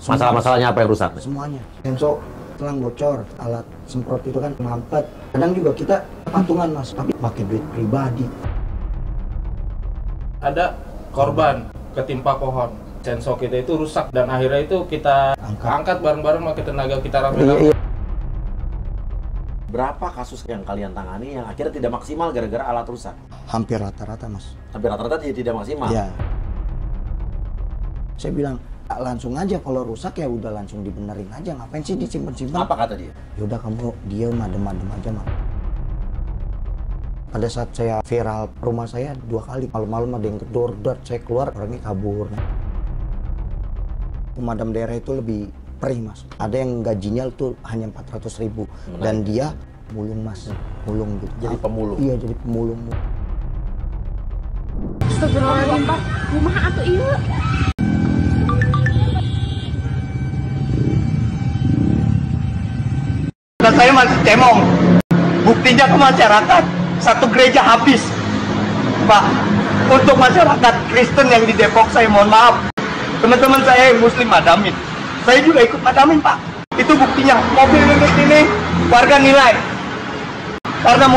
Masalah-masalahnya apa yang rusak? Semuanya. Sensor selang bocor, alat semprot itu kan mampet. Kadang juga kita patungan mas, tapi pakai duit pribadi. Ada korban ketimpa pohon, sensor kita itu rusak dan akhirnya itu kita angkat bareng-bareng pakai tenaga kita rame-rame. Iya. Berapa kasus yang kalian tangani yang akhirnya tidak maksimal gara-gara alat rusak? Hampir rata-rata mas. Hampir rata-rata tidak maksimal. Iya. Saya bilang langsung aja kalau rusak ya udah langsung dibenerin aja, ngapain sih disimpan-simpan? Apa kata dia? Yaudah kamu diem adem-adem aja mah. Pada saat saya viral rumah saya 2 kali malam-malam ada yang gedor, saya keluar orangnya kabur. Pemadam daerah itu lebih perih mas. Ada yang gajinya tuh hanya 400.000 dan dia mulung mas, mulung gitu. Jadi pemulung. Iya jadi pemulung. Astagfirullahaladzim Pak, rumah atau iya? Dan saya masih cemong. Buktinya ke masyarakat, satu gereja habis. Pak, untuk masyarakat Kristen yang di Depok, saya mohon maaf. Teman-teman saya yang Muslim madamin. Saya juga ikut madamin, Pak. Itu buktinya. Mobil unit ini warga nilai. Karena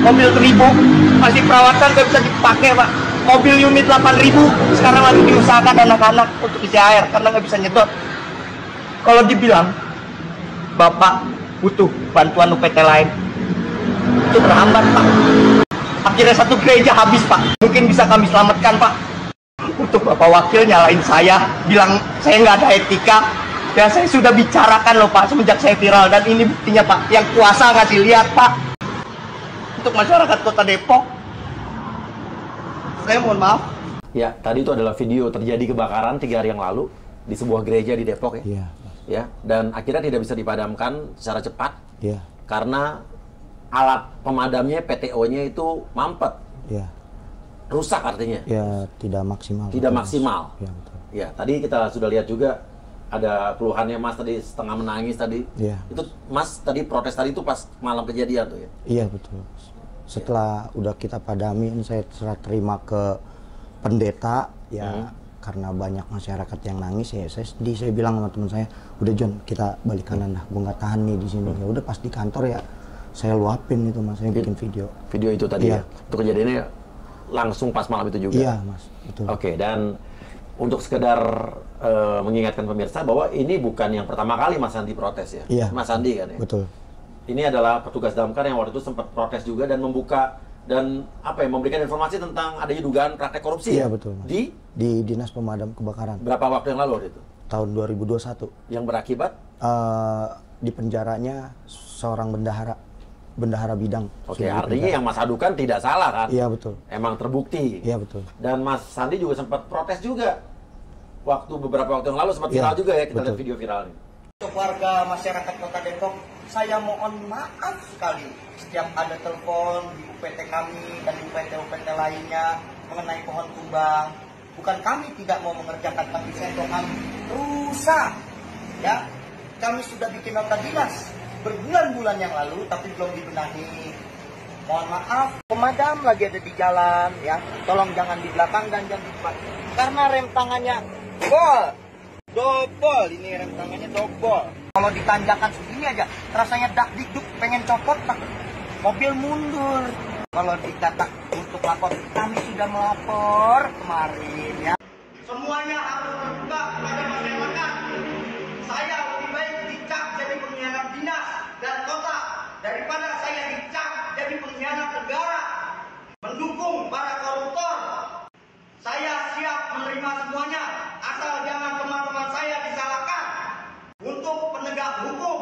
mobil 1000 masih perawatan gak bisa dipakai, Pak. Mobil unit 8.000 sekarang lagi diusahakan anak-anak untuk isi air karena nggak bisa nyedot. Kalau dibilang, Bapak butuh bantuan UPT lain, itu terhambat Pak. Akhirnya satu gereja habis Pak. Mungkin bisa kami selamatkan Pak. Untuk Bapak Wakil nyalain saya, bilang saya nggak ada etika. Ya saya sudah bicarakan loh Pak semenjak saya viral, dan ini buktinya Pak. Yang kuasa ngasih lihat Pak. Untuk masyarakat Kota Depok, saya mohon maaf. Ya, tadi itu adalah video terjadi kebakaran 3 hari yang lalu di sebuah gereja di Depok ya. Iya. Ya, dan akhirnya tidak bisa dipadamkan secara cepat. Iya. Karena alat pemadamnya PTO-nya itu mampet. Iya. Rusak artinya. Ya tidak maksimal. Tidak maksimal. Ya betul. Ya, tadi kita sudah lihat juga ada keluhannya Mas tadi setengah menangis tadi. Iya. Itu Mas tadi protes tadi itu pas malam kejadian tuh ya. Iya betul. Setelah udah kita padamin, saya serah terima ke pendeta ya. Karena banyak masyarakat yang nangis ya, saya sedih. Saya bilang sama teman saya, udah John kita balik kanan dah, gue nggak tahan nih di sini. Ya udah pas di kantor ya saya luapin itu mas, saya bikin video. Video itu tadi Iya. ya. Itu kejadiannya langsung pas malam itu juga. Iya mas, betul. Oke, dan untuk sekedar mengingatkan pemirsa bahwa ini bukan yang pertama kali Mas Andi protes ya. Iya. Mas Andi kan ya. Betul. Ini adalah petugas damkar yang waktu itu sempat protes juga dan membuka dan apa ya, memberikan informasi tentang adanya dugaan praktek korupsi. Iya ya? betul mas. Di Dinas Pemadam Kebakaran. berapa waktu yang lalu waktu itu? Tahun 2021. Yang berakibat? Di penjaranya seorang bendahara bidang. Oke, Sudah artinya yang Mas adukan tidak salah kan? Iya betul. Emang terbukti. Iya betul. Dan Mas Sandi juga sempat protes juga. Beberapa waktu yang lalu sempat Iya, viral juga ya, kita betul. lihat video viralnya. Untuk warga masyarakat Kota Depok, saya mohon maaf sekali setiap ada telepon di UPT kami dan UPT-UPT lainnya mengenai pohon tumbang. Bukan kami tidak mau mengerjakan, tapi sendok kami rusak. Ya, kami sudah bikin nota dinas berbulan-bulan yang lalu, tapi belum dibenahi. Mohon maaf, pemadam lagi ada di jalan, ya. Tolong jangan di belakang dan jangan di depan, karena rem tangannya dobol, ini rem tangannya dobol. Kalau ditanjakan segini aja, rasanya dak dikduk pengen copot, tak mobil mundur. Kalau dikata untuk lapor, kami sudah melapor kemarin ya. Semuanya harus terbuka kepada masyarakat. Saya lebih baik dicap jadi pengkhianat dinas dan kota daripada saya dicap jadi pengkhianat negara, mendukung para koruptor. Saya siap menerima semuanya, asal jangan teman-teman saya disalahkan. Untuk penegak hukum,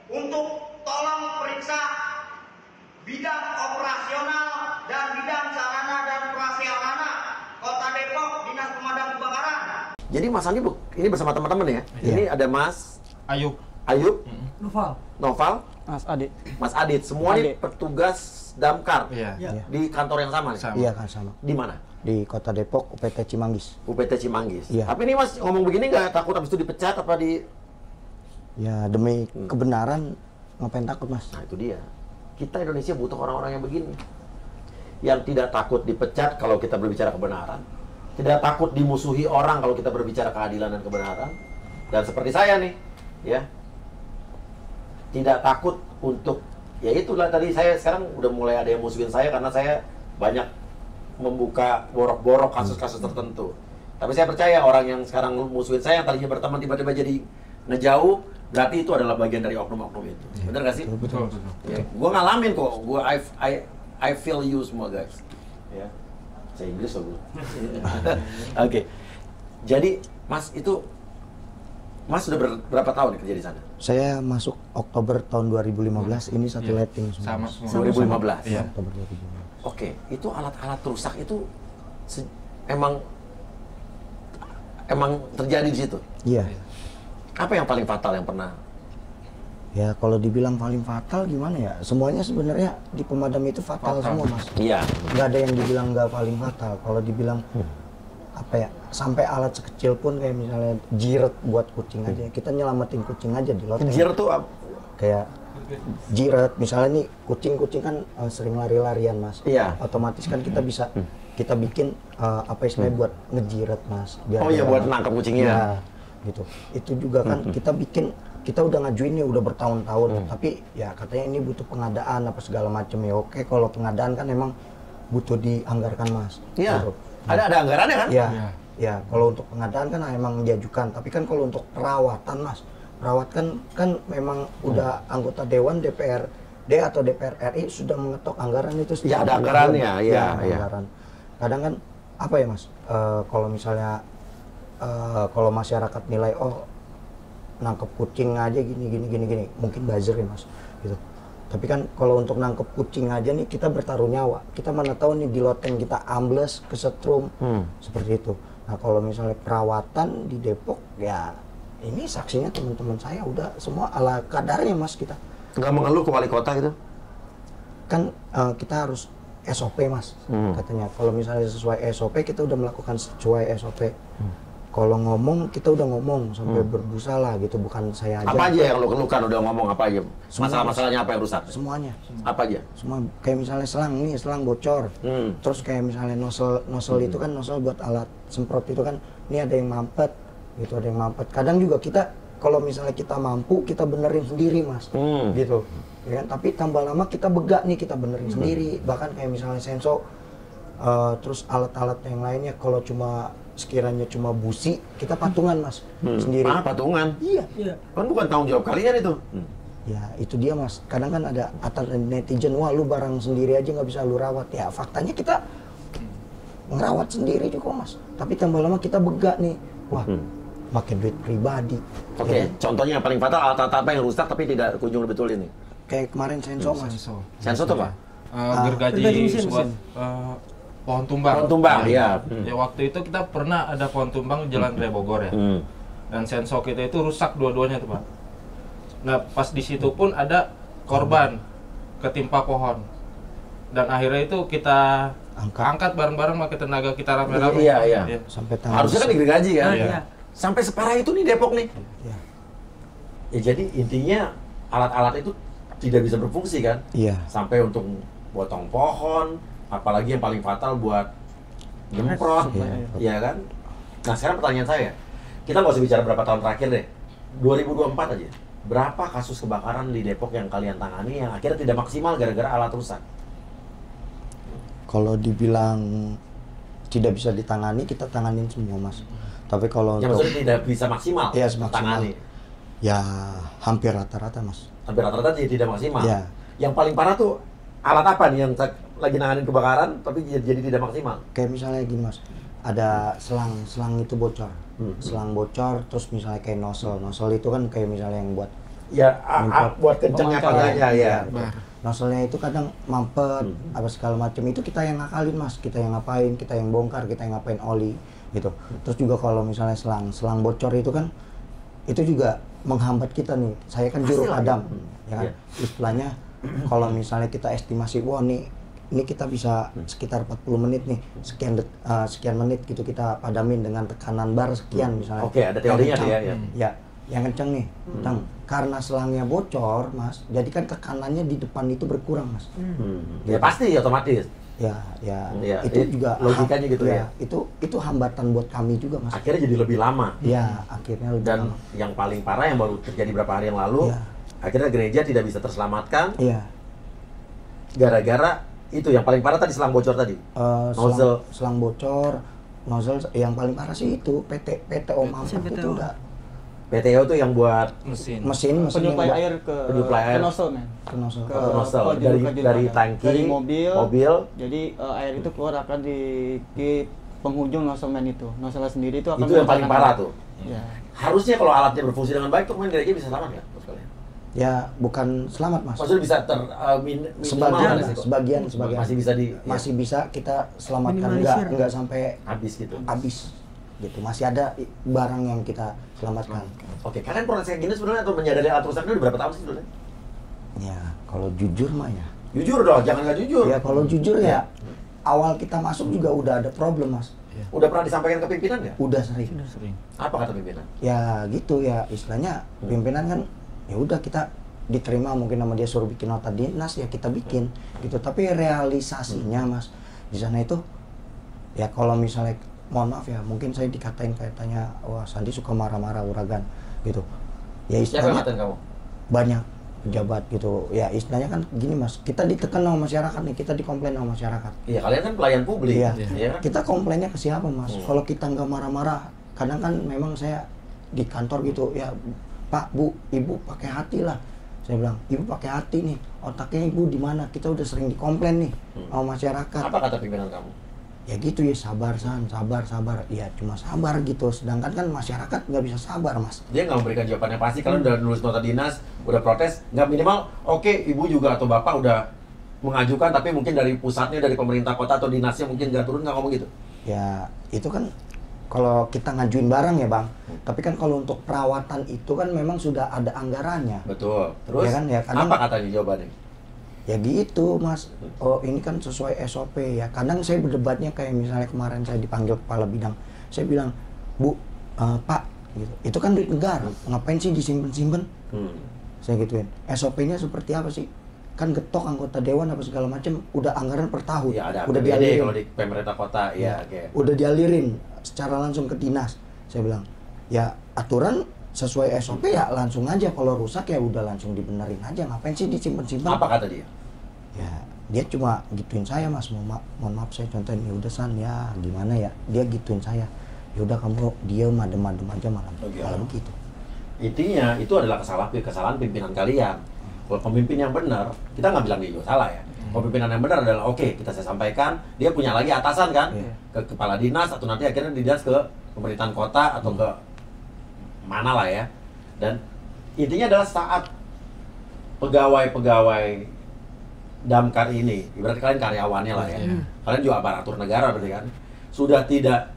untuk tolong periksa bidang operasional dan bidang sarana dan prasarana Kota Depok, Dinas Pemadam Kebakaran. Jadi Mas Andi ini bersama teman-teman ya? Iya. Ini ada Mas Ayub, Noval, Mas Adit. Mas Adit, semua ini Adit. petugas damkar iya. di kantor yang sama nih? Sama. Iya kan sama. Di mana? Di Kota Depok, UPT Cimanggis. UPT Cimanggis. Iya. Tapi ini Mas ngomong begini nggak takut habis itu dipecat apa di... Ya demi kebenaran, ngapain takut mas? Nah itu dia. Kita Indonesia butuh orang-orang yang begini. Yang tidak takut dipecat kalau kita berbicara kebenaran. Tidak takut dimusuhi orang kalau kita berbicara keadilan dan kebenaran. Dan seperti saya nih, ya, tidak takut untuk, ya itulah tadi saya sekarang udah mulai ada yang musuhin saya karena saya banyak membuka borok-borok kasus-kasus tertentu. Tapi saya percaya orang yang sekarang musuhin saya yang tadinya berteman tiba-tiba jadi ngejauh, berarti itu adalah bagian dari oknum-oknum itu. Bener gak sih? Betul. Ya, gue ngalamin kok, I feel you semua guys. Ya, saya Inggris loh gue. Oke, jadi Mas itu, Mas sudah berapa tahun kerja di sana? Saya masuk Oktober tahun 2015, ini satu letting Sama semua. semua. 2015. Iya. Oktober 2015. Oke, itu alat-alat rusak itu emang terjadi di situ. Iya. Apa yang paling fatal yang pernah? Ya kalau dibilang paling fatal gimana ya? Semuanya sebenarnya di pemadam itu fatal semua mas. Iya. Nggak ada yang dibilang nggak paling fatal. Kalau dibilang apa ya? Sampai alat sekecil pun kayak misalnya jiret buat kucing aja. Kita nyelamatin kucing aja di loteng. Jiret tuh apa? Kayak jiret, misalnya nih kucing kan sering lari-larian mas. Iya. Otomatis kan kita bisa kita bikin apa istilahnya buat ngejiret mas. Biar Oh iya, dia- buat nangkap kucingnya. Ya, gitu. Itu juga kan kita udah ngajuin nih udah bertahun-tahun, tapi ya katanya ini butuh pengadaan apa segala macam ya. Oke, kalau pengadaan kan emang butuh dianggarkan mas. Iya. Gitu. Ada anggarannya kan? Ya, ya. Kalau untuk pengadaan kan emang diajukan, tapi kan kalau untuk perawatan mas, perawatan kan memang udah anggota Dewan DPRD atau DPR RI sudah mengetok anggaran itu. Ya, setiap ada tahun. anggarannya, iya, Ya, iya. anggaran. Kadang kan apa ya mas? Kalau misalnya kalau masyarakat nilai oh nangkep kucing aja gini, mungkin buzzer ya mas, gitu. Tapi kan kalau untuk nangkep kucing aja nih kita bertaruh nyawa. Kita mana tahu nih di loteng kita ambles, kesetrum, seperti itu. Nah kalau misalnya perawatan di Depok ya ini saksinya teman-teman saya udah semua ala kadarnya mas kita. Nggak mengeluh ke wali kota gitu? Kan kita harus SOP mas, katanya. Kalau misalnya sesuai SOP kita udah melakukan sesuai SOP. Kalau ngomong kita udah ngomong sampai berbusa lah gitu, bukan saya aja. Apa aja yang lo keluhkan udah ngomong apa aja? Masalah-masalahnya apa yang rusak? Semuanya. Apa aja? Semua kayak misalnya selang bocor. Terus kayak misalnya nozzle itu kan nozzle buat alat semprot itu kan ini ada yang mampet gitu, ada yang mampet. Kadang juga kita kalau misalnya kita mampu kita benerin sendiri mas, gitu. Ya kan? Tapi tambah lama kita begak nih kita benerin sendiri. Bahkan kayak misalnya sensor, terus alat-alat yang lainnya kalau sekiranya cuma busi kita patungan mas sendiri. Ah, patungan? Iya. Kan bukan tanggung jawab kalian itu. Ya itu dia mas, kadang kan ada netizen, wah lu barang sendiri aja nggak bisa lu rawat. Ya faktanya kita ngerawat sendiri juga mas, tapi tambah lama kita begak nih, wah pakai duit pribadi. Oke, Ya. contohnya yang paling fatal alat-alat apa yang rusak tapi tidak kunjung dibetulin nih? Kayak kemarin sensor mas. Sensor tuh apa? Gergaji gergaji mesin. buat pohon tumbang. Pohon tumbang, iya. Ya waktu itu kita pernah ada pohon tumbang di Jalan Raya Bogor ya. Dan sensor kita itu rusak dua-duanya tuh Pak. Nah pas di situ pun ada korban ketimpa pohon. Dan akhirnya itu kita angkat bareng-bareng pakai tenaga kita rame-rame. Iya. Sampai tangan. Harusnya kan digergaji kan? Iya. Sampai separah itu nih Depok nih. Iya. Ya jadi intinya alat-alat itu tidak bisa berfungsi kan? Iya. Sampai untuk potong pohon, apalagi yang paling fatal buat nyemprot, ya kan? Nah sekarang pertanyaan saya, kita nggak usah bicara berapa tahun terakhir deh, 2024 aja. Berapa kasus kebakaran di Depok yang kalian tangani yang akhirnya tidak maksimal gara-gara alat rusak? Kalau dibilang tidak bisa ditangani, kita tanganin semua mas. Tapi kalau Yang untuk maksudnya tidak bisa maksimal, Iya, semaksimal. tangani. ya hampir rata-rata mas. Hampir rata-rata jadi tidak maksimal. Iya. Yang paling parah tuh alat apa nih yang lagi nanganin kebakaran tapi jadi tidak maksimal? Kayak misalnya gini mas, ada selang itu bocor, selang bocor, terus misalnya kayak nozzle itu kan kayak misalnya yang buat Ya, Nyemprot. buat kencengnya pangganya ya. nozzle-nya itu kadang mampet, apa segala macam itu kita yang ngakalin mas, kita yang ngapain, kita yang bongkar, kita yang ngapain oli gitu. Terus juga kalau misalnya selang bocor itu kan itu juga menghambat kita nih. Saya kan juru Pastilah, padam, ya. ya kan. Iya. Istilahnya kalau misalnya kita estimasi, wah nih ini kita bisa sekitar 40 menit nih, sekian menit gitu kita padamin dengan tekanan bar sekian misalnya. Oke, ada teorinya Yang tuh ya, kencang. Ya, yang kenceng nih, kenceng. Karena selangnya bocor, mas, jadi kan tekanannya di depan itu berkurang, mas. Ya pasti otomatis. Iya, itu juga logikanya gitu ya. Itu hambatan buat kami juga, Mas. Akhirnya jadi lebih lama. Ya, akhirnya lebih Dan lama. yang paling parah yang baru terjadi beberapa hari yang lalu, Iya. akhirnya gereja tidak bisa terselamatkan Iya. gara-gara itu yang paling parah tadi selang bocor tadi. Nozzle. Selang bocor, nozzle yang paling parah sih itu PT Om Ampak itu udah PTO tuh yang buat mesin. mesin Penyuplai yang air ke Penyuplai air. nozzle, men. ke nozzle. Ke nozzle. oh, dari tangki, dari mobil. Jadi Air itu keluar akan di penghujung nozzle man itu. Nozzle sendiri itu akan itu yang paling parah tuh. Ya. Harusnya kalau alatnya berfungsi dengan baik, tuh kemudian gereja bisa selamat nggak? Bos kalian? Ya, bukan selamat, Mas. Maksudnya bisa minimal Sebagian, nggak lah, sih kok? sebagian. Masih bisa Masih bisa kita selamatkan, Minimalisir. enggak sampai habis gitu. habis gitu. Masih ada barang yang kita selamatkan. Oke, kalian proses kayak gini sebenarnya atau menyadari alat rusak ini udah berapa tahun sih sebenarnya? Ya, kalau jujur mah ya. Jujur dong, jangan nggak jujur. Ya kalau jujur ya, awal kita masuk juga udah ada problem, Mas. Udah pernah disampaikan ke pimpinan nggak? Udah sering. Apa kata pimpinan? Ya gitu ya, istilahnya pimpinan kan ya udah kita diterima, mungkin sama dia suruh bikin nota dinas ya kita bikin gitu. Tapi realisasinya, Mas, di sana itu ya kalau misalnya mohon maaf ya, mungkin saya dikatain kaitannya wah Sandi suka marah-marah uragan gitu. Ya Siapa yang istilahnya ngatain kamu? banyak pejabat gitu. Ya istilahnya kan gini, Mas, kita ditekan sama masyarakat nih, kita dikomplain sama masyarakat. Iya, kalian kan pelayan publik. Iya. Iya kan? Kita komplainnya ke siapa, Mas? Kalau kita nggak marah-marah, kadang kan memang saya di kantor gitu, ya Pak, Bu, Ibu pakai hati lah. Saya bilang, Ibu pakai hati nih, otaknya Ibu di mana? Kita udah sering dikomplain nih sama masyarakat. Apa kata pimpinan kamu? Ya gitu ya, sabar San, sabar. Ya cuma sabar gitu. Sedangkan kan masyarakat nggak bisa sabar, Mas. Dia nggak memberikan jawabannya pasti. Kalian udah nulis nota dinas, udah protes, nggak minimal. Oke, ibu juga atau bapak udah mengajukan, tapi mungkin dari pusatnya, dari pemerintah kota atau dinasnya mungkin nggak turun, nggak ngomong gitu. Ya itu kan kalau kita ngajuin barang ya Bang. Tapi kan kalau untuk perawatan itu kan memang sudah ada anggarannya. Betul. Terus Ya kan, ya, kadang- apa katanya jawabannya? Ya gitu, Mas. Oh ini kan sesuai SOP ya. Kadang saya berdebatnya kayak misalnya kemarin saya dipanggil kepala bidang. Saya bilang, Bu, Pak, gitu. Itu kan duit negara. Ngapain sih disimpan-simpan? Saya gituin. SOP-nya seperti apa sih? Kan getok anggota dewan apa segala macam. Udah anggaran per tahun. Ya ada udah APBD dialirin. kalau di pemerintah kota. Ya, oke. Udah dialirin secara langsung ke dinas. Saya bilang, ya aturan sesuai SOP ya langsung aja, kalau rusak ya udah langsung dibenerin aja, ngapain sih disimpan-simpan. Apa kata dia? Ya dia cuma gituin saya, Mas, mohon maaf saya contohin, ya udah San ya gimana ya, dia gituin saya, ya udah kamu diem adem aja malam begitu. Intinya itu adalah kesalahan pimpinan kalian. Kalau pemimpin yang benar, kita nggak bilang dia juga salah ya. Pemimpinan yang benar adalah oke, saya sampaikan, dia punya lagi atasan kan, ke kepala dinas atau nanti akhirnya dinas ke pemerintahan kota atau ke mana lah ya. Dan intinya adalah saat pegawai-pegawai damkar ini, ibarat kalian karyawannya lah ya, kalian juga aparatur negara berarti kan, sudah tidak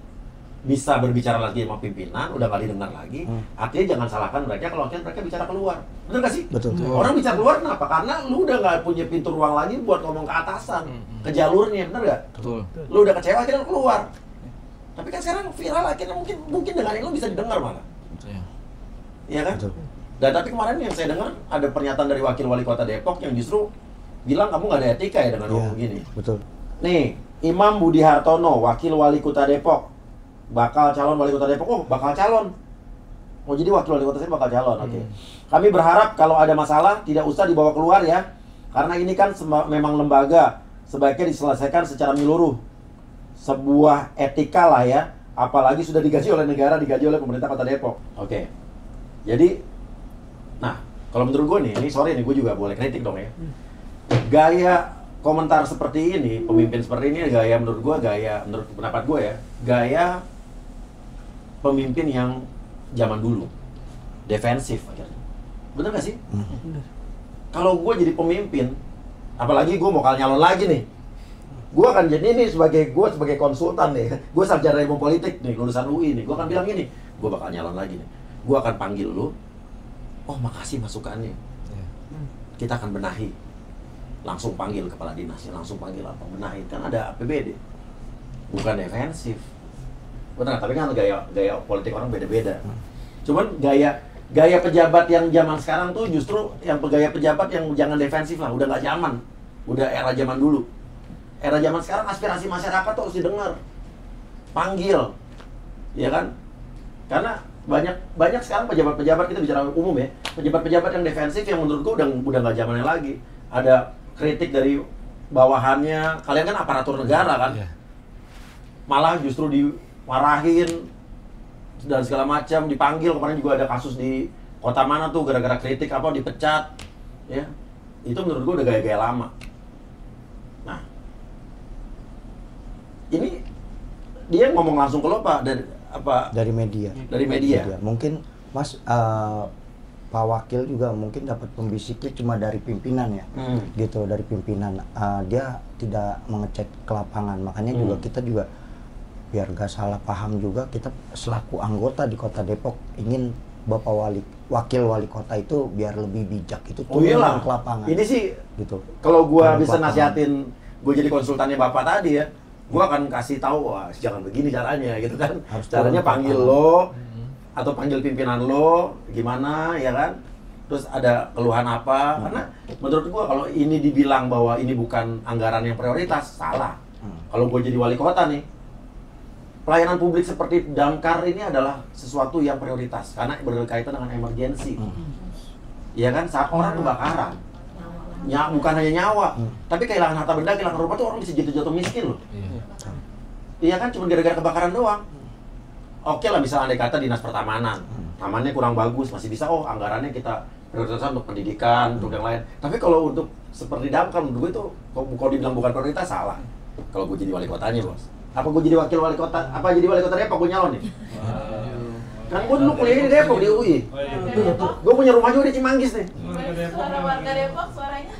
bisa berbicara lagi sama pimpinan, udah nggak didengar lagi, artinya jangan salahkan mereka kalau akhirnya mereka bicara keluar, bener gak sih? Betul. Orang bicara keluar kenapa? Karena lu udah nggak punya pintu ruang lagi buat ngomong ke atasan, ke jalurnya, bener gak? Betul. Lu udah kecewa akhirnya lu keluar. Tapi kan sekarang viral akhirnya mungkin dengan ini lu bisa didengar malah. Iya kan? Betul. Dan tapi kemarin yang saya dengar ada pernyataan dari wakil wali kota Depok yang justru bilang kamu nggak ada etika ya dengan ngomong begini. Betul. Nih, Imam Budi Hartono, wakil wali kota Depok, bakal calon wali kota Depok. Oh, bakal calon. Oh, jadi wakil wali kota saya bakal calon. Oke. Kami berharap kalau ada masalah tidak usah dibawa keluar ya. Karena ini kan memang lembaga, sebaiknya diselesaikan secara menyeluruh. Sebuah etika lah ya, apalagi sudah digaji oleh negara, digaji oleh pemerintah kota Depok. Oke. Jadi, nah, kalau menurut gue nih, ini sorry nih, gue juga boleh kritik dong ya. Gaya komentar seperti ini, pemimpin seperti ini, gaya menurut pendapat gue ya, gaya pemimpin yang zaman dulu, defensif akhirnya. Bener gak sih? Kalau gue jadi pemimpin, apalagi gue mau nyalon lagi nih, gue akan jadi ini sebagai konsultan nih, gue sarjana ilmu politik nih, lulusan UI nih, gue akan bilang gini, gue bakal nyalon lagi nih, gue akan panggil lu, oh makasih masukannya, kita akan benahi, langsung panggil kepala dinasnya, langsung panggil apa, benahi, kan ada APBD, bukan defensif, benar, tapi kan gaya politik orang beda-beda, cuman gaya pejabat yang zaman sekarang tuh justru yang gaya pejabat yang jangan defensif lah, udah nggak zaman, udah era zaman dulu. era zaman sekarang aspirasi masyarakat tuh harus didengar, panggil, ya kan? Karena banyak sekarang pejabat-pejabat, kita bicara umum ya, pejabat-pejabat yang defensif yang menurutku udah nggak zamannya lagi. Ada kritik dari bawahannya, kalian kan aparatur negara kan, malah justru dimarahin dan segala macam, dipanggil. Kemarin juga ada kasus di kota mana tuh gara-gara kritik apa dipecat, ya. Itu menurut gue udah gaya-gaya lama. Nah, ini dia ngomong langsung ke lo Pak dari media. Dari media. Mungkin Mas Pak Wakil juga mungkin dapat pembisiknya cuma dari pimpinan ya, gitu, dari pimpinan. Dia tidak mengecek ke lapangan, makanya juga kita juga biar gak salah paham juga, kita selaku anggota di Kota Depok ingin Bapak Wakil Wali Kota itu biar lebih bijak, itu turun ke lapangan. Ini sih gitu. Kalau gua bisa nasihatin, gua jadi konsultannya Bapak tadi ya, gua akan kasih tahu, wah jangan begini caranya gitu kan. Harus caranya panggil lo atau panggil pimpinan lo gimana ya kan. Terus ada keluhan apa? Karena menurut gua kalau ini dibilang bahwa ini bukan anggaran yang prioritas, salah. Kalau gua jadi wali kota nih, pelayanan publik seperti damkar ini adalah sesuatu yang prioritas karena berkaitan dengan emergensi. Ya kan, saat orang kebakaran, bukan hanya nyawa, tapi kehilangan harta benda, kehilangan rumah tuh orang bisa jatuh miskin loh. Iya kan, cuma gara-gara kebakaran doang. Oke lah, misalnya andai kata dinas pertamanan, tamannya kurang bagus, masih bisa, anggarannya kita prioritaskan untuk pendidikan, untuk yang lain. Tapi kalau untuk seperti damkar, menurut gue itu kalau dibilang bukan prioritas, salah. Kalau gue jadi wali kotanya, Bos. Apa gue jadi wakil wali kota? Apa jadi wali kota Depok? Gue nyalon nih. Kan gue dulu kuliahnya di Depok, di UI. Gue punya rumah juga di Cimanggis nih. Suara warga Depok suaranya.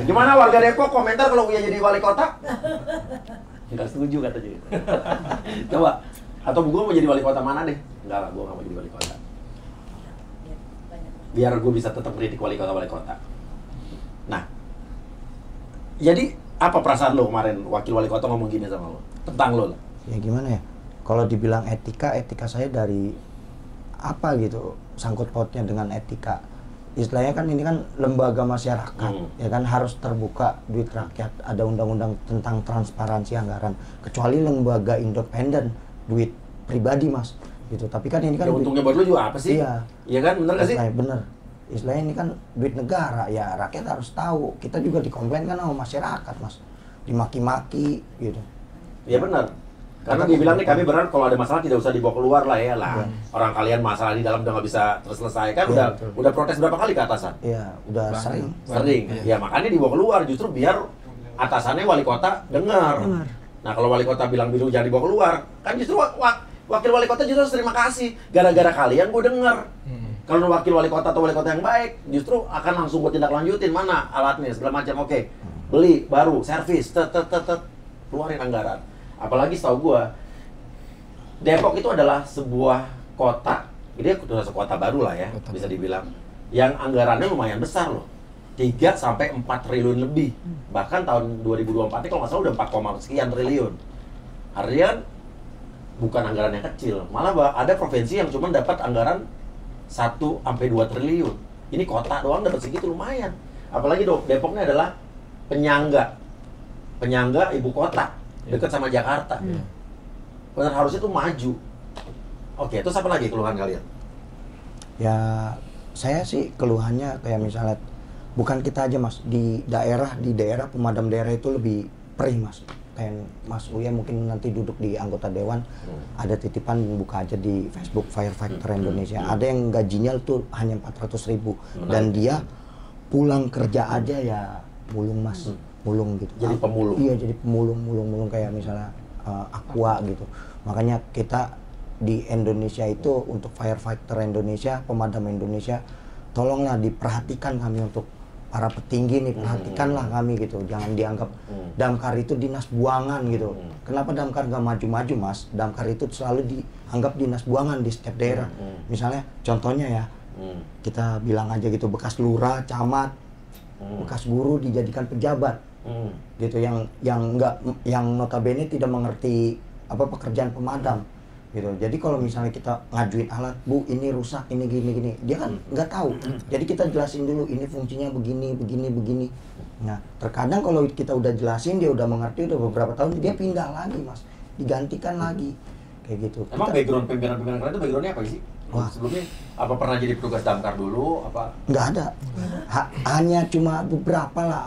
Gimana warga Depok komentar kalau gue jadi wali kota? Enggak setuju katanya. Coba. Atau gue mau jadi wali kota mana deh? Enggak lah, gue gak mau jadi wali kota. Biar gue bisa tetap kritik wali kota. Nah, jadi apa perasaan lo kemarin wakil wali kota ngomong gini sama lo? Tentang lo lah. Ya gimana ya? Kalau dibilang etika saya dari apa gitu, sangkut pautnya dengan etika. Istilahnya kan ini kan lembaga masyarakat, ya kan harus terbuka, duit rakyat, ada undang-undang tentang transparansi anggaran. Kecuali lembaga independen, duit pribadi Mas, gitu. Tapi kan ini kan ya, untungnya buat lo juga apa sih? Iya kan, bener gak sih? Bener. Istilahnya ini kan duit negara, ya rakyat harus tahu. Kita juga dikomplain kan sama masyarakat Mas, dimaki-maki gitu. Iya benar. Karena dia bilang nih, kami berharap kalau ada masalah tidak usah dibawa keluar lah ya lah. Orang kalian masalah di dalam udah nggak bisa terselesaikan, udah protes berapa kali ke atasan? Iya, udah sering. Ya makanya dibawa keluar justru biar atasannya wali kota dengar. Nah kalau wali kota bilang jangan dibawa keluar, kan justru wakil wali kota justru harus terima kasih. Gara-gara kalian gue dengar. Kalau wakil wali kota atau wali kota yang baik, justru akan langsung gue tindak lanjutin, mana alatnya segala macam. Oke, beli baru, servis, keluarin anggaran. Apalagi setahu gua, Depok itu adalah sebuah kota, dia udah sekota baru lah ya, bisa dibilang, yang anggarannya lumayan besar loh, 3-4 triliun lebih. Bahkan tahun 2024 ini kalau nggak salah udah 4, sekian triliun. Artinya bukan anggaran yang kecil, malah ada provinsi yang cuma dapat anggaran 1-2 triliun. Ini kota doang dapat segitu, lumayan. Apalagi Depoknya adalah penyangga ibu kota, dekat sama Jakarta. Benar, harusnya tuh maju. Oke, terus apa lagi keluhan kalian? Ya, saya sih keluhannya kayak misalnya bukan kita aja Mas, di daerah pemadam daerah itu lebih perih Mas. Kayak Mas Uya mungkin nanti duduk di anggota dewan, ada titipan buka aja di Facebook Firefighter Indonesia. Ada yang gajinya tuh hanya 400.000 dan dia pulang kerja aja ya mulung Mas. Mulung gitu. Jadi pemulung. Iya, jadi pemulung kayak misalnya Aqua gitu. Makanya kita di Indonesia itu untuk Firefighter Indonesia, pemadam Indonesia, tolonglah diperhatikan kami untuk para petinggi nih, perhatikanlah kami gitu. Jangan dianggap damkar itu dinas buangan gitu. Kenapa damkar nggak maju-maju Mas? Damkar itu selalu dianggap dinas buangan di setiap daerah. Misalnya contohnya ya, kita bilang aja gitu, bekas lurah, camat, bekas guru dijadikan pejabat. Gitu yang notabene tidak mengerti apa pekerjaan pemadam, gitu. Jadi kalau misalnya kita ngajuin alat, Bu ini rusak, ini gini, dia kan nggak tahu. Jadi kita jelasin dulu, ini fungsinya begini. Nah, terkadang kalau kita udah jelasin, dia udah mengerti, udah beberapa tahun, dia pindah lagi, Mas, digantikan lagi, kayak gitu. Emang background pimpinan kalian itu backgroundnya apa sih? Wah. Sebelumnya apa pernah jadi petugas damkar dulu? Apa? Nggak ada, hanya cuma beberapa lah,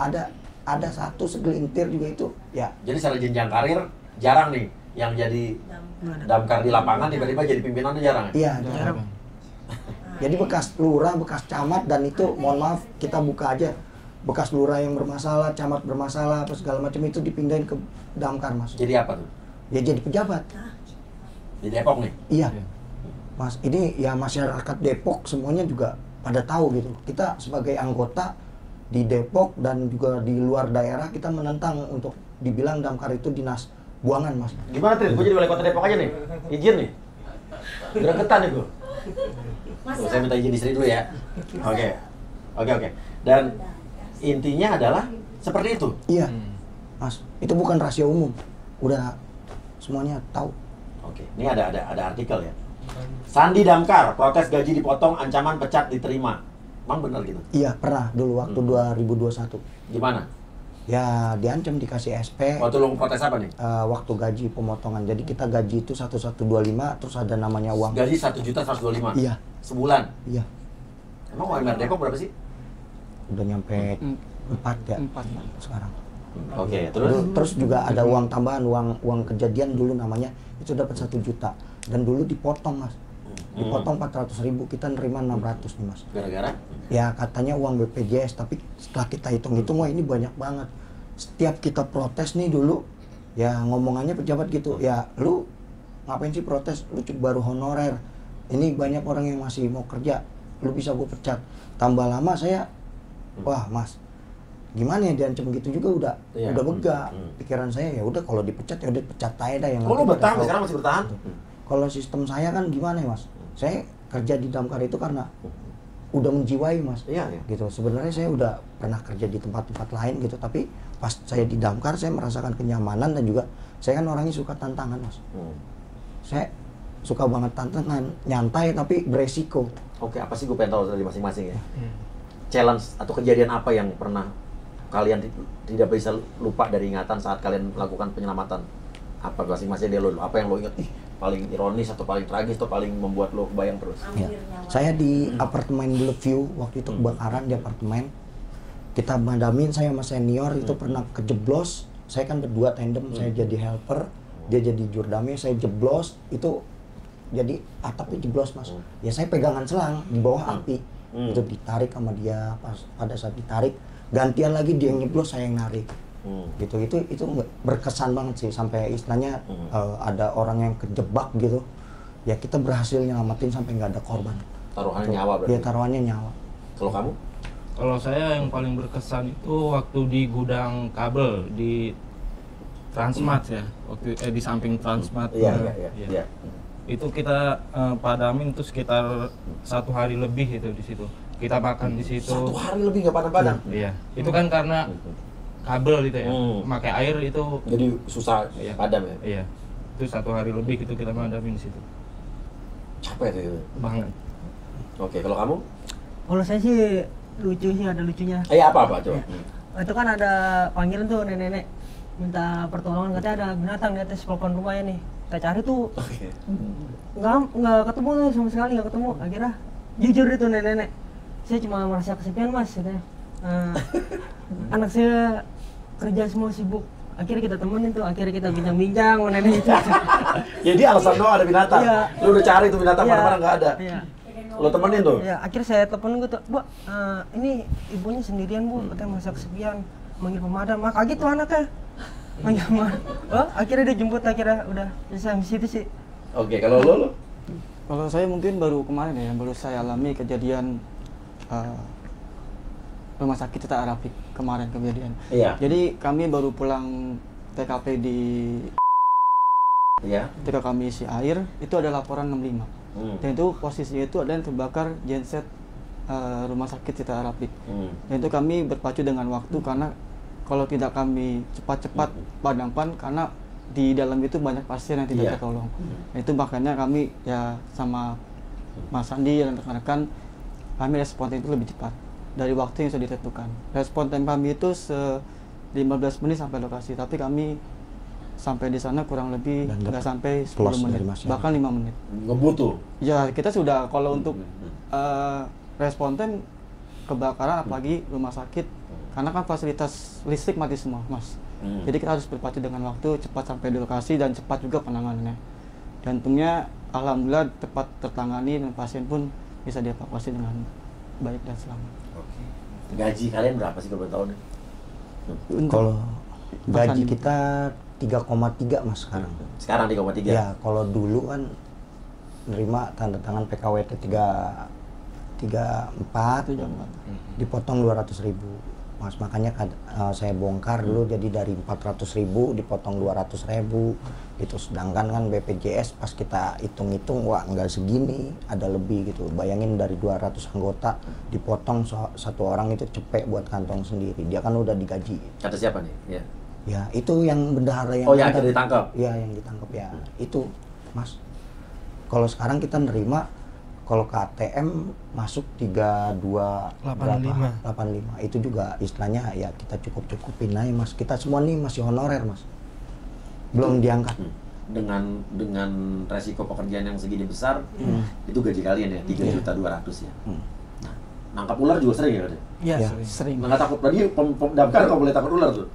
ada satu segelintir juga itu, ya. Jadi secara jenjang karir jarang nih yang jadi damkar di lapangan tiba-tiba jadi pimpinannya jarang. Iya, jarang. Jadi bekas lurah, bekas camat, dan itu mohon maaf kita buka aja, bekas lurah yang bermasalah, camat bermasalah, apa segala macam itu dipindahin ke damkar, Mas. Jadi apa tuh? Ya jadi pejabat. Di Depok nih. Iya, Mas. Ini ya masyarakat Depok semuanya juga pada tahu gitu. Kita sebagai anggota di Depok dan juga di luar daerah kita menentang untuk dibilang damkar itu dinas buangan, Mas. Gimana Trin? Gue jadi wali kota Depok aja nih. Izin nih. Gregetan nih gue. Tuh, saya minta izin istri dulu ya. Oke. Dan intinya adalah seperti itu. Iya, Mas. Itu bukan rahasia umum. Udah semuanya tahu. Oke. Ini ada artikel ya. Sandi damkar, protes gaji dipotong, ancaman pecat diterima. Emang bener gitu? Iya, pernah dulu waktu 2021. Gimana? Ya diancam dikasih SP. Waktu lu protes apa nih? Waktu gaji pemotongan. Jadi kita gaji itu 1125, terus ada namanya uang. Gaji 1.125.000. Iya. Sebulan. Iya. Emang UMR Depok berapa sih? Udah nyampe 4 ya 4 sekarang. Oke, terus Terus juga ada uang tambahan, uang kejadian dulu namanya, itu dapat 1 juta. Dan dulu dipotong, Mas. Dipotong 400.000, kita nerima 600 nih, Mas. gara-gara Ya katanya uang BPJS, tapi setelah kita hitung-hitung, wah ini banyak banget. Setiap kita protes nih dulu, ya ngomongannya pejabat gitu, ya lu ngapain sih protes, lu baru honorer, ini banyak orang yang masih mau kerja, lu bisa gue pecat. Tambah lama saya, wah Mas, gimana ya diancam gitu juga Iya. udah bega. Pikiran saya ya udah kalau dipecat ya udah pecat aja dah yang Kok lu nanti bertahan? kita Sekarang masih bertahan? Kalau sistem saya kan gimana ya, Mas? Saya kerja di damkar itu karena udah menjiwai, Mas. Iya. Gitu. Sebenarnya saya udah pernah kerja di tempat-tempat lain gitu, tapi pas saya di damkar saya merasakan kenyamanan, dan juga saya kan orangnya suka tantangan, Mas. Saya suka banget tantangan, nyantai tapi beresiko. Oke, apa sih gue pengen tahu dari masing-masing ya? Challenge atau kejadian apa yang pernah kalian tidak bisa lupa dari ingatan saat kalian melakukan penyelamatan? Apa masing-masing dia lo? Apa yang lo ingat? Paling ironis atau paling tragis atau paling membuat lo kebayang terus? Ya. Saya di apartemen Bellevue waktu itu kebakaran di apartemen. Kita madamin, saya sama senior itu pernah kejeblos. Saya kan berdua tandem, saya jadi helper, dia jadi jurdame, saya jeblos itu jadi atapnya jeblos, Mas. Ya saya pegangan selang di bawah api. Itu ditarik sama dia, pada saat ditarik gantian lagi dia yang nyeblos, saya yang narik. Gitu itu berkesan banget sih, sampai istilahnya ada orang yang kejebak gitu ya, kita berhasil nyelamatin sampai nggak ada korban. Taruhannya nyawa berarti? Iya, taruhannya nyawa. Kalau kamu? Kalau saya yang paling berkesan itu waktu di gudang kabel di Transmart ya, waktu di samping Transmart. Iya. Itu kita padamin itu sekitar 1 hari lebih itu di situ. Kita makan di situ. 1 hari lebih nggak padam-padam? Iya. Itu kan karena kabel gitu ya, pakai air itu Jadi susah padam ya? Iya. Itu 1 hari lebih itu kita madamin di situ. Capek tuh itu. Banget. Oke, kalau kamu? Kalau saya sih lucu sih, ada lucunya. Apa coba? Itu kan ada panggilan tuh nenek-nenek minta pertolongan, katanya ada binatang di atas balkon rumahnya nih. Kita cari tuh, nggak ketemu tuh sama sekali, nggak ketemu. Akhirnya jujur itu nenek-nenek, saya cuma merasa kesepian Mas, katanya. Anak saya kerja semua sibuk. Akhirnya kita temenin tuh, akhirnya kita bincang-bincang sama nenek itu. Jadi alasan doang ada binatang? Iya. Lu udah cari tuh binatang, mana-mana nggak ada? Iya. Lo temenin tuh? Ya, akhirnya saya telepon gitu, Bu, ini ibunya sendirian Bu, katanya masa kesepian, manggil pemadam. Kaget tuh anaknya, manggil pemadam. Oh, akhirnya dia jemput, akhirnya udah selesai di situ sih. Oke, kalau lo? Kalau saya mungkin baru kemarin ya, baru saya alami kejadian rumah sakit Cita Arafik kemarin kejadian. Iya. Jadi kami baru pulang TKP di ketika kami isi air, itu ada laporan 65. Dan itu posisinya itu ada yang terbakar genset rumah sakit Cita Arafik. Dan itu kami berpacu dengan waktu, karena kalau tidak kami cepat-cepat padamkan, karena di dalam itu banyak pasien yang tidak Iya. tertolong. Itu makanya kami ya sama Mas Andi dan rekan-rekan kami respon itu lebih cepat dari waktu yang sudah ditentukan. Respon time kami itu 15 menit sampai lokasi, tapi kami sampai di sana kurang lebih Dan nggak sampai 10 plus menit, dari masyarakat. bahkan 5 menit. Ngebut tuh. Ya kita sudah kalau untuk respon time kebakaran apalagi rumah sakit, karena kan fasilitas listrik mati semua, Mas. Jadi kita harus berpacu dengan waktu, cepat sampai di lokasi dan cepat juga penanganannya. Dan untungnya alhamdulillah tepat tertangani dan pasien pun bisa dievakuasi dengan baik dan selamat. Gaji kalian berapa sih kalau boleh tahu nih? Kalau Bahkan gaji di- kita 3,3 Mas sekarang. Sekarang 3,3. Ya, kalau dulu kan nerima tanda tangan PKWT 34 dipotong 200.000 Mas, makanya saya bongkar dulu jadi dari 400.000 dipotong 200.000 gitu. Sedangkan kan BPJS pas kita hitung-hitung wah nggak segini, ada lebih gitu. Bayangin dari 200 anggota dipotong satu orang itu cepet buat kantong sendiri. Dia kan udah digaji. Kata siapa nih? Ya. Ya, itu yang bendahara yang Oh, yang akhirnya ditangkap? Iya, yang ditangkap ya. Itu, Mas. Kalau sekarang kita nerima kalau ke ATM masuk 85. Itu juga istilahnya ya kita cukup-cukupin aja, Mas. Kita semua nih masih honorer, Mas. Belum diangkat. Dengan resiko pekerjaan yang segini besar, itu gaji kalian ya, 3.200.000 ya. Nah, nangkap ular juga sering ya, Kak? Ya, Ya. sering. Nggak takut tadi damkar kalau boleh takut ular tuh.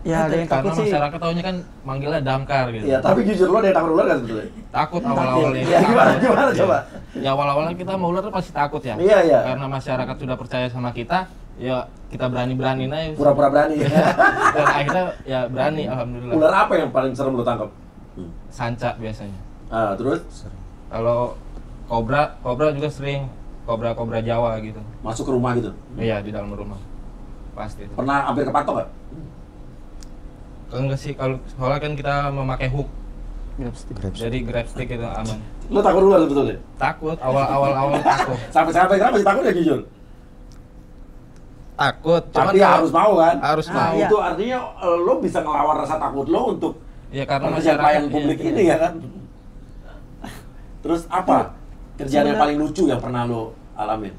Ya ada yang Karena takut sih. masyarakat taunya kan manggilnya damkar gitu. Iya, tapi jujur lo ada yang takut ular kan sebetulnya? Takut awal-awalnya. Ya, gimana coba? Ya awal-awalnya kita mau ular tuh pasti takut ya. Iya, iya. Karena masyarakat sudah percaya sama kita, ya kita berani-beraniin aja. Pura-pura berani. Dan akhirnya ya berani, alhamdulillah. Ular apa yang paling serem lo tangkap? Sanca biasanya. Ah, terus Kalau kobra juga sering. Kobra Jawa gitu. masuk ke rumah gitu. Iya, di dalam rumah. Pasti itu. Pernah hampir kepatok nggak? Enggak sih, kalau soalnya kan kita memakai hook. Grab stick. Jadi grab stick itu aman. Lo takut ular sebetulnya? Takut, awal takut. Sampai sekarang masih takut ya jujur? Takut, cuman Tapi kalau- harus mau kan? Harus mau. Itu artinya lo bisa ngelawan rasa takut lo untuk Ya karena pekerjaan masyarakat pelayan publik ini ya kan? Terus apa kerjaan yang paling lucu yang pernah lo alamin?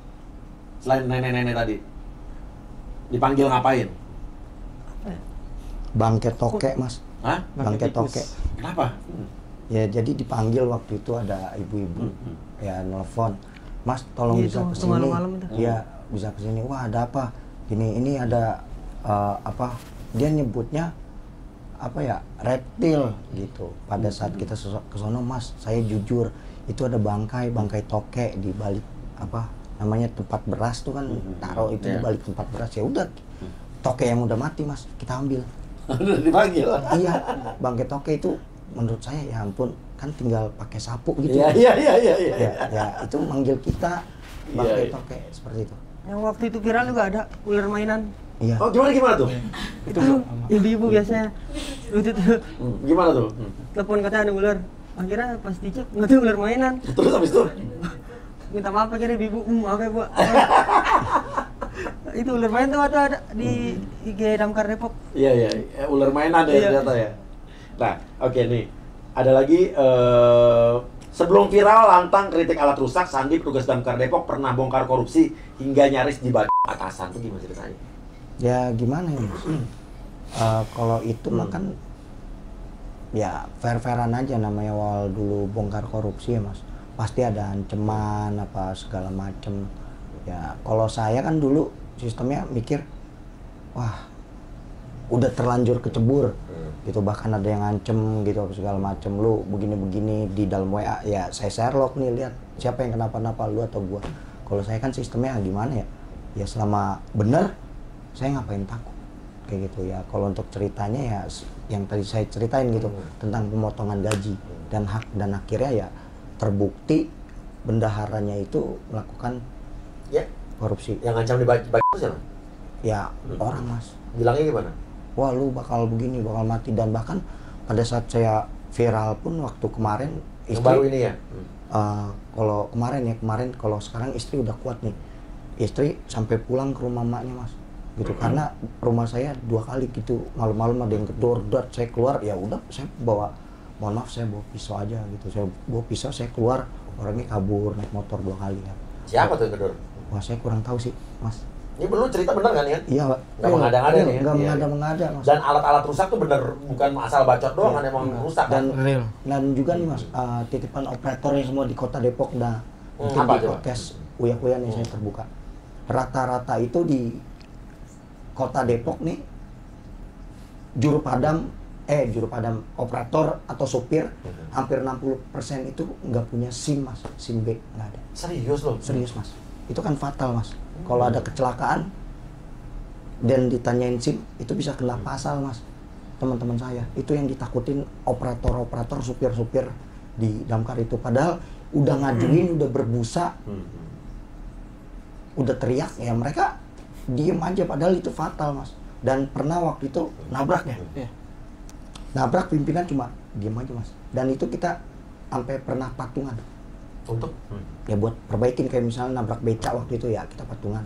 Selain nenek-nenek tadi? Dipanggil ngapain? Bangke toke, Mas. Hah? Bangke tikus. toke. Kenapa? Ya, jadi dipanggil waktu itu ada ibu-ibu ya nelfon. Mas, tolong Iya, bisa itu, ke waktu sini. malam-malam itu. Iya, bisa ke sini. Wah, ada apa? Ini ada apa? Dia nyebutnya apa ya? Reptil gitu. Pada saat kita ke sono, Mas, saya jujur, itu ada bangkai toke di balik apa? Namanya tempat beras tuh kan, taruh itu di balik tempat beras. Ya udah. Toke yang udah mati, Mas, kita ambil. Udah dipanggil? Iya, bangke toke itu menurut saya ya ampun, kan tinggal pakai sapu gitu. Iya. Ya, itu manggil kita bangke Iya. toke seperti itu. Yang waktu itu viral juga ada ular mainan. Iya. Oh, gimana tuh? Itu belum. Ibu-ibu biasanya lucu tuh. Gimana tuh? Telepon katanya ada ular. Akhirnya pas dicek nggak tahu ular mainan. Terus habis itu? Minta maaf akhirnya ibu, maaf ya bu. Itu ular mainan tuh ada di IG Damkar Depok. Iya, ular mainan ya Iya. ternyata ya. Nah, oke nih. Ada lagi sebelum viral lantang kritik alat rusak, Sandi petugas Damkar Depok pernah bongkar korupsi hingga nyaris dibagi atasan. Itu gimana ceritanya? Ya gimana ya, Mas? Kalau itu mah kan ya fair-fairan aja, namanya awal dulu bongkar korupsi ya, Mas. Pasti ada ancaman apa segala macem. Ya kalau saya kan dulu sistemnya mikir, wah udah terlanjur kecebur gitu, bahkan ada yang ngancem gitu segala macem, lu begini-begini di dalam WA. Ya saya Sherlock nih, lihat siapa yang kenapa-napa, lu atau gua. Kalau saya kan sistemnya gimana ya, ya selama bener saya ngapain takut kayak gitu ya. Kalau untuk ceritanya ya yang tadi saya ceritain gitu tentang pemotongan gaji dan hak, dan akhirnya ya terbukti bendaharanya itu melakukan Ya, korupsi. yang ngancam dibagi itu siapa? Ya orang, Mas, Bilangnya gimana? wah lu bakal begini, bakal mati. Dan bahkan pada saat saya viral pun waktu kemarin Yang baru ini ya? kalau kemarin kalau sekarang istri udah kuat nih, istri sampai pulang ke rumah maknya, Mas. gitu. Karena rumah saya 2 kali gitu, malam-malam ada yang gedor, saya keluar, ya udah saya bawa, mohon maaf saya bawa pisau aja gitu, saya bawa pisau, saya keluar, orangnya kabur naik motor 2 kali ya. Siapa tuh yang gedor? Wah saya kurang tahu sih Mas. Ini belum cerita bener kan ya? Iya Pak. Nggak mengada-ngada nih ya? Nggak Iya. mengada-mengada Mas. Dan alat-alat rusak tuh bener bukan asal bacot doang kan, emang rusak kan? Dan juga nih Mas, titipan operatornya semua di Kota Depok dah. Mungkin apa di tuh? podcast Uya-Uya nih saya terbuka. Rata-rata itu di Kota Depok nih juru padam operator atau supir hampir 60% itu nggak punya SIM Mas, SIM B nggak ada. Serius loh? Serius Mas, itu kan fatal Mas. Kalau ada kecelakaan dan ditanyain SIM itu bisa kena pasal Mas. Teman-teman saya itu yang ditakutin operator-operator, supir-supir di damkar itu. Padahal udah ngajuin, udah berbusa, udah teriak ya, mereka diem aja, padahal itu fatal Mas. Dan pernah waktu itu nabrak ya, nabrak pimpinan cuma diem aja Mas. Dan itu kita sampai pernah patungan Untuk? ya buat perbaikin, kayak misalnya nabrak becak waktu itu ya kita patungan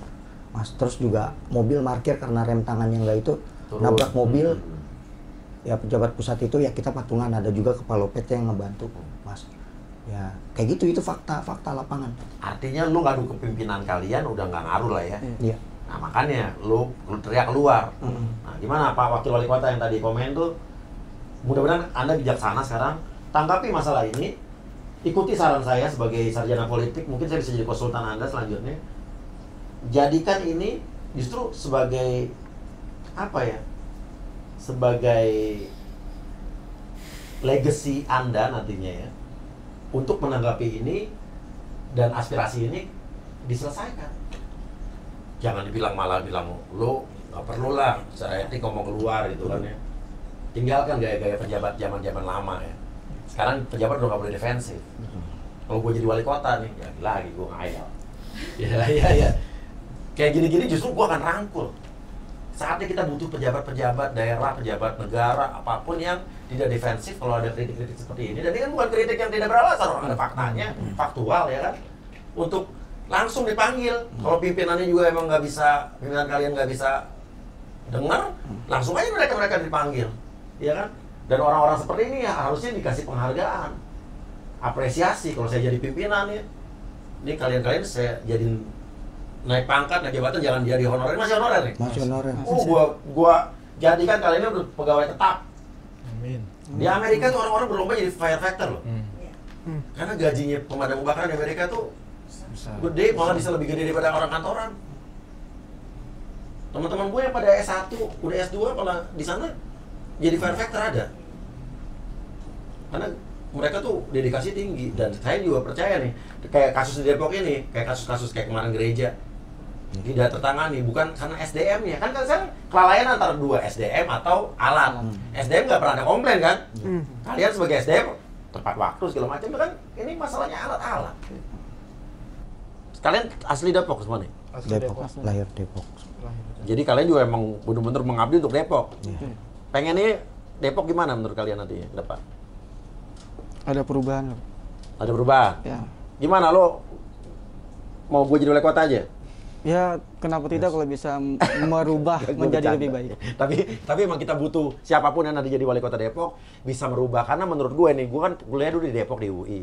Mas. Terus juga mobil parkir karena rem tangannya nggak itu, nabrak mobil ya pejabat pusat itu ya kita patungan. Ada juga kepala PT yang ngebantu Mas. Ya kayak gitu, itu fakta lapangan. Artinya lu ngadu ke pimpinan kalian udah nggak ngaruh lah ya? Iya. Nah makanya lu teriak keluar. Nah gimana Pak Wakil Wali Kota yang tadi komen tuh, mudah-mudahan Anda bijaksana sekarang, tanggapi masalah ini, ikuti saran saya sebagai sarjana politik, mungkin saya bisa jadi konsultan Anda selanjutnya. Jadikan ini justru sebagai apa ya? Sebagai legacy Anda nantinya ya, untuk menanggapi ini dan aspirasi ini diselesaikan. Jangan malah bilang lo nggak perlu lah secara etik ngomong keluar gitu kan ya. Tinggalkan gaya-gaya pejabat zaman lama ya. Sekarang pejabat udah nggak boleh defensif. Kalau gue jadi wali kota nih, ya lagi gue ngayal. Ya. Kayak gini-gini justru gue akan rangkul. Saatnya kita butuh pejabat-pejabat daerah, pejabat negara, apapun yang tidak defensif kalau ada kritik-kritik seperti ini. Dan ini kan bukan kritik yang tidak beralasan, orang ada faktanya, faktual ya kan. Untuk langsung dipanggil. Kalau pimpinannya juga emang nggak bisa, pimpinan kalian nggak bisa dengar, langsung aja mereka dipanggil, ya kan? Dan orang-orang seperti ini ya harusnya dikasih penghargaan, apresiasi. Kalau saya jadi pimpinan ya, ini kalian saya jadiin naik pangkat, naik jabatan, jangan jadi honorer, masih honorer nih? Masih honorer. Gua jadikan kalian ini udah pegawai tetap. Amin. Di Amerika tuh orang-orang berlomba jadi firefighter loh. Karena gajinya pemadam kebakaran di Amerika tuh gede, malah bisa lebih gede daripada orang kantoran. Teman-teman gue yang pada S1, udah S2 malah di sana jadi firefighter ada. Karena mereka tuh dedikasi tinggi, dan saya juga percaya nih, kayak kasus di Depok ini, kayak kasus-kasus kayak kemarin gereja tidak tertangani, bukan karena SDM-nya. Kan sekarang kelalaian antara dua, SDM atau alat. SDM nggak pernah ada komplain kan? Kalian sebagai SDM tepat waktu segala macam, kan ini masalahnya alat-alat. Kalian asli Depok semua nih? Depok, lahir Depok. Jadi kalian juga emang benar-benar mengabdi untuk Depok. Pengen nih Depok gimana menurut kalian nantinya ke depan? Ada perubahan loh. Ada perubahan? Ya. Gimana lo? Mau gue jadi wali kota aja? Ya, kenapa tidak kalau bisa merubah menjadi lebih baik. Tapi emang kita butuh siapapun yang nanti jadi wali kota Depok bisa merubah. Karena menurut gue nih, gue kan kuliah dulu di Depok di UI.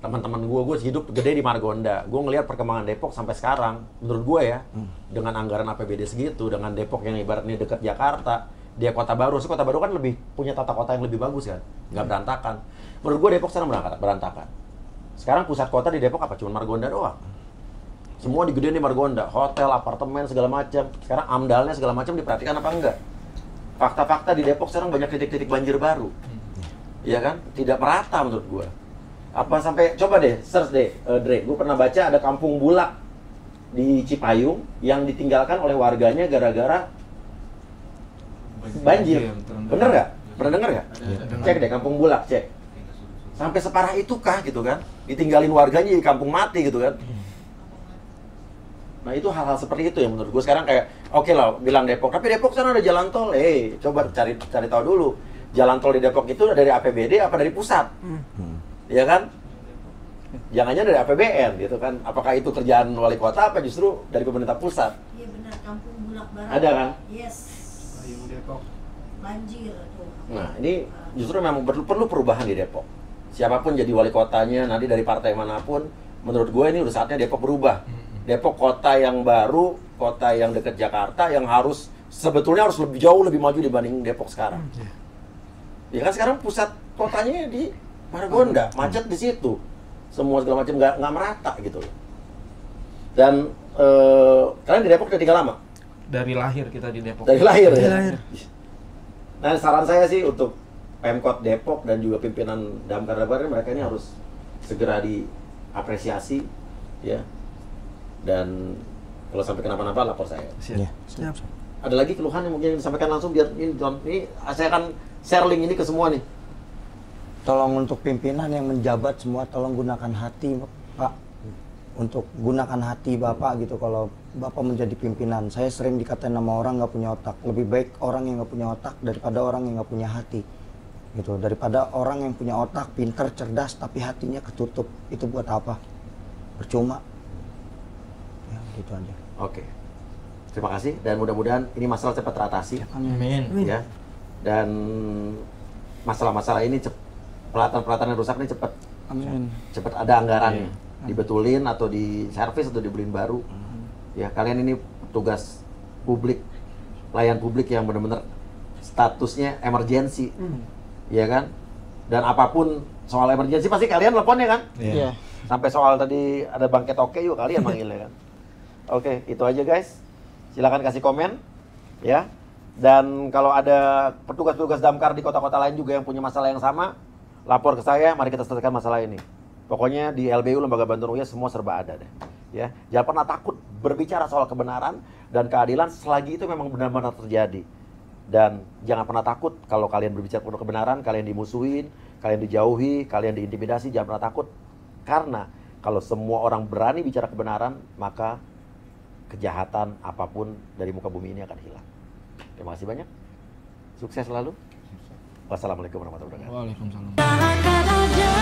Teman-teman gue hidup gede di Margonda. Gue ngelihat perkembangan Depok sampai sekarang. Menurut gue ya, dengan anggaran APBD segitu, dengan Depok yang ibaratnya dekat Jakarta, dia kota baru. So, kota baru kan lebih punya tata kota yang lebih bagus kan, nggak berantakan. Menurut gue Depok sekarang berantakan. Sekarang pusat kota di Depok apa? Cuma Margonda doang. Semua digedein di Margonda, hotel, apartemen, segala macam. Sekarang amdalnya segala macam diperhatikan apa enggak? Fakta-fakta di Depok sekarang banyak titik-titik banjir baru. Iya kan? Tidak merata menurut gua. Apa sampai, coba deh, search deh, Dre. Gua pernah baca ada kampung Bulak di Cipayung yang ditinggalkan oleh warganya gara-gara banjir. Bener nggak? Pernah denger nggak? Cek deh, kampung Bulak, cek. Sampai separah itu kah gitu kan? Ditinggalin warganya di kampung mati gitu kan? Nah itu hal-hal seperti itu yang menurut gue sekarang kayak oke lah bilang Depok, tapi Depok sekarang ada jalan tol. Coba cari tahu dulu, jalan tol di Depok itu dari APBD apa dari pusat? Iya kan? Jangannya dari APBN gitu kan? Apakah itu kerjaan wali kota apa justru dari pemerintah pusat? Iya benar, kampung Bulak Bulak Barat. Ada kan? Yes. Payung Depok. Banjir tuh. Nah, ini justru memang perlu perubahan di Depok. Siapapun jadi wali kotanya, nanti dari partai manapun, menurut gue ini udah saatnya Depok berubah. Depok kota yang baru, kota yang dekat Jakarta, yang sebetulnya harus lebih jauh lebih maju dibanding Depok sekarang. Ya kan sekarang pusat kotanya di Margonda, macet di situ. Semua segala macam nggak merata gitu loh. Dan kalian di Depok udah tinggal lama? Dari lahir kita di Depok. Dari lahir ya? lahir. Nah, saran saya sih untuk Pemkot Depok dan juga pimpinan Damkar mereka ini harus segera diapresiasi ya. Dan kalau sampai kenapa-napa lapor saya. Iya. Siap. Ada lagi keluhan yang mungkin disampaikan langsung biar ini saya akan share link ini ke semua nih. Tolong untuk pimpinan yang menjabat semua tolong gunakan hati, Pak. Untuk gunakan hati Bapak gitu kalau Bapak menjadi pimpinan. Saya sering dikatain nama orang nggak punya otak. Lebih baik orang yang nggak punya otak daripada orang yang nggak punya hati. Gitu. Daripada orang yang punya otak, pintar, cerdas, tapi hatinya ketutup. Itu buat apa? Percuma. Ya, gitu aja. Oke. Terima kasih dan mudah-mudahan ini masalah cepat teratasi. Amin. Ya. Dan masalah-masalah ini pelatan-pelatan yang rusak ini cepat Amin. ada anggarannya. Dibetulin atau di servis atau dibeliin baru. Ya, kalian ini tugas publik, pelayan publik yang benar-benar statusnya emergensi. Ya kan? Dan apapun soal emergensi pasti kalian telepon ya kan? Iya. Sampai soal tadi ada bangket oke juga kalian manggilnya kan. Oke, itu aja guys. Silakan kasih komen ya. Dan kalau ada petugas-petugas damkar di kota-kota lain juga yang punya masalah yang sama, lapor ke saya, mari kita selesaikan masalah ini. Pokoknya di LBU Lembaga Bantuan Hukum semua serba ada deh. Ya, jangan pernah takut berbicara soal kebenaran dan keadilan selagi itu memang benar-benar terjadi. Dan jangan pernah takut kalau kalian berbicara tentang kebenaran, kalian dimusuhin, kalian dijauhi, kalian diintimidasi, jangan pernah takut. Karena kalau semua orang berani bicara kebenaran, maka kejahatan apapun dari muka bumi ini akan hilang. Terima kasih banyak. Sukses selalu. Wassalamualaikum warahmatullahi wabarakatuh. Waalaikumsalam. Takkan ada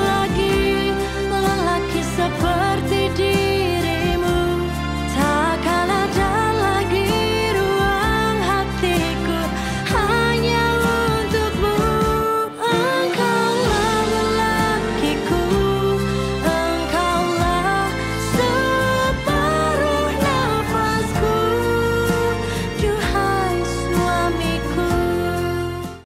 lagi lelaki seperti dia.